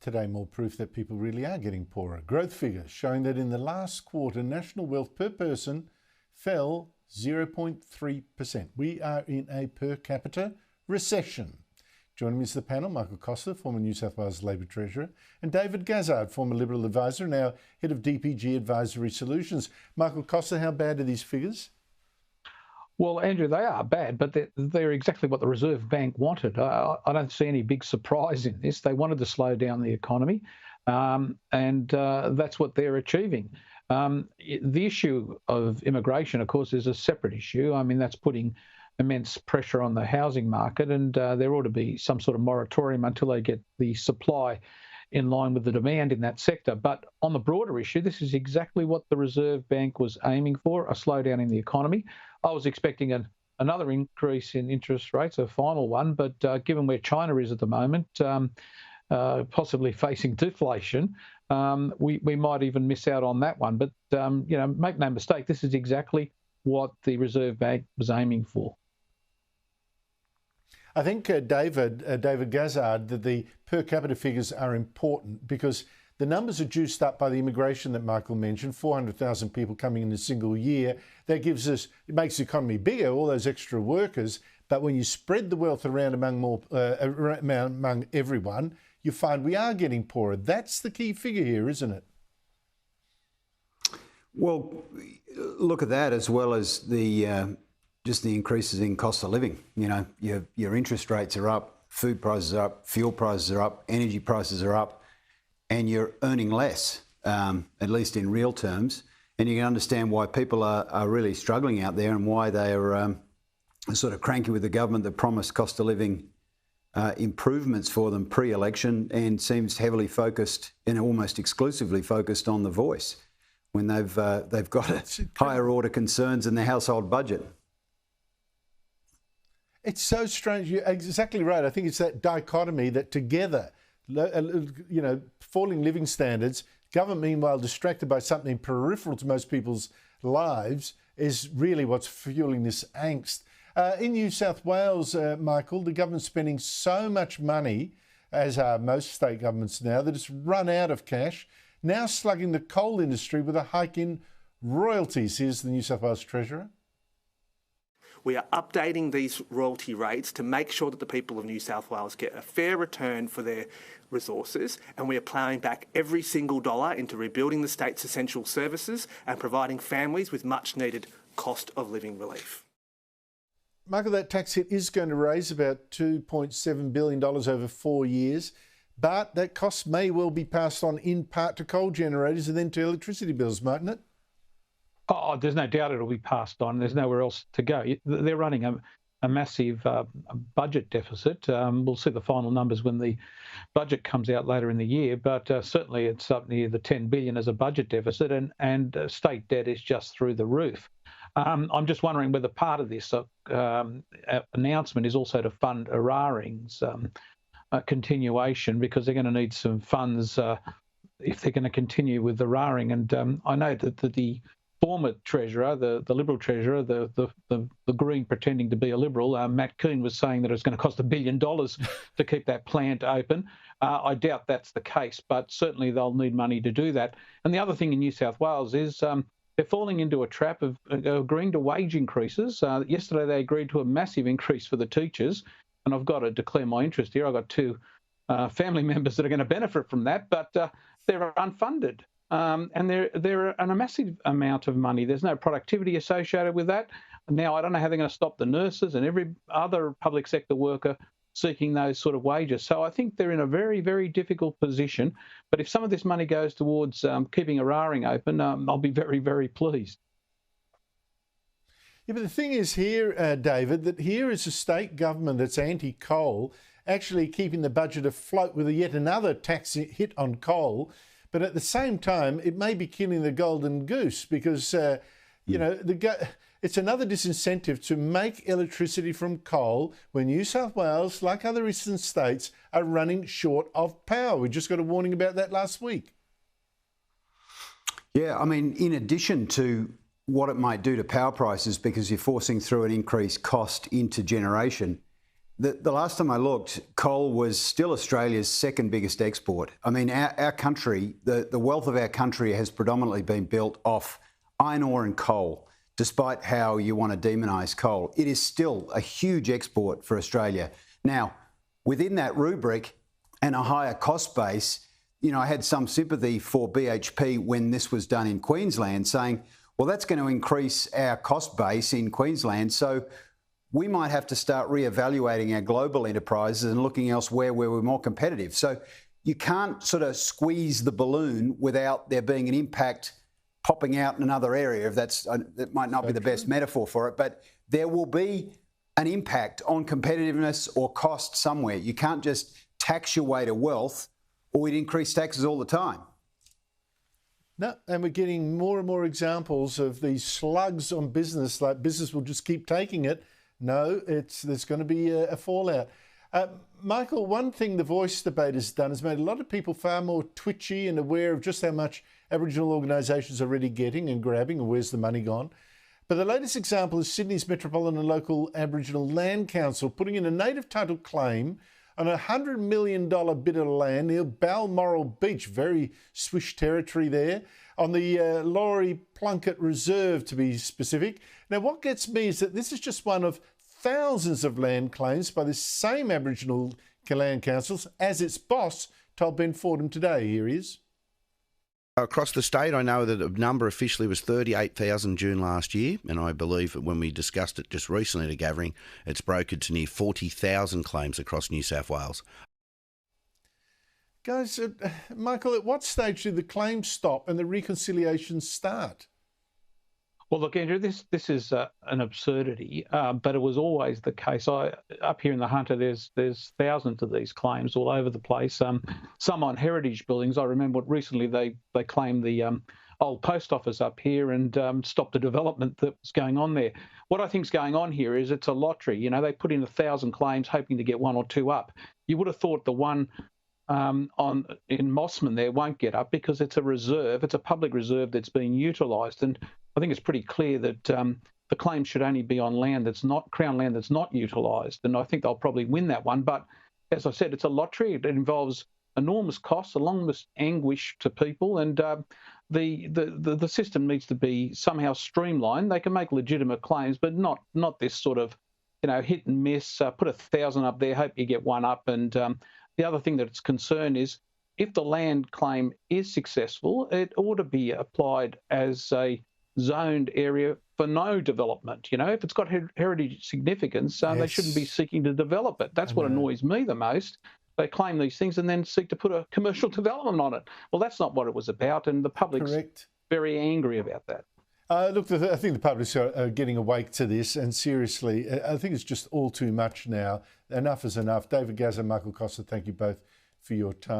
Today, more proof that people really are getting poorer. Growth figures showing that in the last quarter, national wealth per person fell 0.3%. We are in a per capita recession. Joining me is the panel, Michael Costa, former New South Wales Labor Treasurer, and David Gazzard, former Liberal Advisor, now Head of DPG Advisory Solutions. Michael Costa, how bad are these figures? Well, Andrew, they are bad, but they're exactly what the Reserve Bank wanted. I don't see any big surprise in this. They wanted to slow down the economy, and that's what they're achieving. The issue of immigration, of course, is a separate issue. I mean, that's putting immense pressure on the housing market, and there ought to be some sort of moratorium until they get the supply in line with the demand in that sector. But on the broader issue, this is exactly what the Reserve Bank was aiming for, a slowdown in the economy. I was expecting another increase in interest rates, a final one, but given where China is at the moment, possibly facing deflation, we might even miss out on that one. But, make no mistake, this is exactly what the Reserve Bank was aiming for. I think, David Gazzard, that the per capita figures are important because the numbers are juiced up by the immigration that Michael mentioned, 400,000 people coming in a single year. That it makes the economy bigger, all those extra workers. But when you spread the wealth around among everyone, you find we are getting poorer. That's the key figure here, isn't it? Well, look at that as well as the just the increases in cost of living. You know, your interest rates are up, food prices are up, fuel prices are up, energy prices are up, and you're earning less, at least in real terms. And you can understand why people are really struggling out there and why they are sort of cranky with the government that promised cost of living improvements for them pre-election and seems heavily focused and almost exclusively focused on the voice when they've got higher order concerns in their household budget. It's so strange. You're exactly right. I think it's that dichotomy that together, falling living standards, government meanwhile distracted by something peripheral to most people's lives, is really what's fueling this angst. In New South Wales, Michael, the government's spending so much money, as are most state governments now, that it's run out of cash, now slugging the coal industry with a hike in royalties. Here's the New South Wales Treasurer. We are updating these royalty rates to make sure that the people of New South Wales get a fair return for their resources, and we are ploughing back every single dollar into rebuilding the state's essential services and providing families with much needed cost of living relief. Michael, that tax hit is going to raise about $2.7 billion over 4 years, but that cost may well be passed on in part to coal generators and then to electricity bills, mightn't it? Oh, there's no doubt it'll be passed on. There's nowhere else to go. They're running a massive budget deficit. We'll see the final numbers when the budget comes out later in the year, but certainly it's up near the $10 billion as a budget deficit, and state debt is just through the roof. I'm just wondering whether part of this announcement is also to fund Eraring's continuation, because they're going to need some funds if they're going to continue with Eraring. And I know that the former treasurer, the Liberal treasurer, the Green pretending to be a Liberal, Matt Keane, was saying that it's going to cost $1 billion to keep that plant open. I doubt that's the case, but certainly they'll need money to do that. And the other thing in New South Wales is they're falling into a trap of agreeing to wage increases. Yesterday they agreed to a massive increase for the teachers, and I've got to declare my interest here. I've got two family members that are going to benefit from that, but they're unfunded. And they're a massive amount of money. There's no productivity associated with that. Now, I don't know how they're going to stop the nurses and every other public sector worker seeking those sort of wages. So I think they're in a very, very difficult position. But if some of this money goes towards keeping Eraring open, I'll be very, very pleased. Yeah, but the thing is here, David, that here is a state government that's anti-coal, actually keeping the budget afloat with yet another tax hit on coal. But at the same time, it may be killing the golden goose because, it's another disincentive to make electricity from coal when New South Wales, like other eastern states, are running short of power. We just got a warning about that last week. Yeah, I mean, in addition to what it might do to power prices because you're forcing through an increased cost into generation, The last time I looked, coal was still Australia's second biggest export. I mean, our country, the wealth of our country has predominantly been built off iron ore and coal, despite how you want to demonise coal. It is still a huge export for Australia. Now, within that rubric and a higher cost base, you know, I had some sympathy for BHP when this was done in Queensland, saying, well, that's going to increase our cost base in Queensland, so we might have to start reevaluating our global enterprises and looking elsewhere where we're more competitive. So you can't sort of squeeze the balloon without there being an impact popping out in another area. If that might not be the best metaphor for it, but there will be an impact on competitiveness or cost somewhere. You can't just tax your way to wealth, or we'd increase taxes all the time. No, and we're getting more and more examples of these slugs on business, like business will just keep taking it. No, there's going to be a fallout. Michael, one thing the Voice debate has done is made a lot of people far more twitchy and aware of just how much Aboriginal organisations are already getting and grabbing, and where's the money gone. But the latest example is Sydney's Metropolitan and Local Aboriginal Land Council putting in a native title claim on a $100 million bit of land near Balmoral Beach, very swish territory there, on the Laurie Plunkett Reserve, to be specific. Now, what gets me is that this is just one of thousands of land claims by this same Aboriginal land councils, as its boss told Ben Fordham today. Here he is. Across the state, I know that the number officially was 38,000 June last year, and I believe that when we discussed it just recently at a gathering, it's brokered to near 40,000 claims across New South Wales. Guys, Michael, at what stage did the claims stop and the reconciliations start? Well, look, Andrew, this is an absurdity, but it was always the case. Up here in the Hunter, there's thousands of these claims all over the place. Some on heritage buildings. I remember recently they claimed the old post office up here and stopped the development that was going on there. What I think is going on here is it's a lottery. You know, they put in 1,000 claims hoping to get one or two up. You would have thought the one in Mossman there won't get up because it's a reserve. It's a public reserve that's being utilised, and I think it's pretty clear that the claim should only be on land that's not Crown land that's not utilised, and I think they'll probably win that one. But as I said, it's a lottery. It involves enormous costs, enormous anguish to people, and the system needs to be somehow streamlined. They can make legitimate claims, but not this sort of, you know, hit and miss. Put 1,000 up there, hope you get one up. And the other thing that's concerned is if the land claim is successful, it ought to be applied as a zoned area for no development. You know, if it's got heritage significance, they shouldn't be seeking to develop it. That's what annoys me the most. They claim these things and then seek to put a commercial development on it. Well, that's not what it was about, and the public's very angry about that. Look, I think the public are getting awake to this, and seriously, I think it's just all too much now. Enough is enough. David Gazza, Michael Costa, thank you both for your time.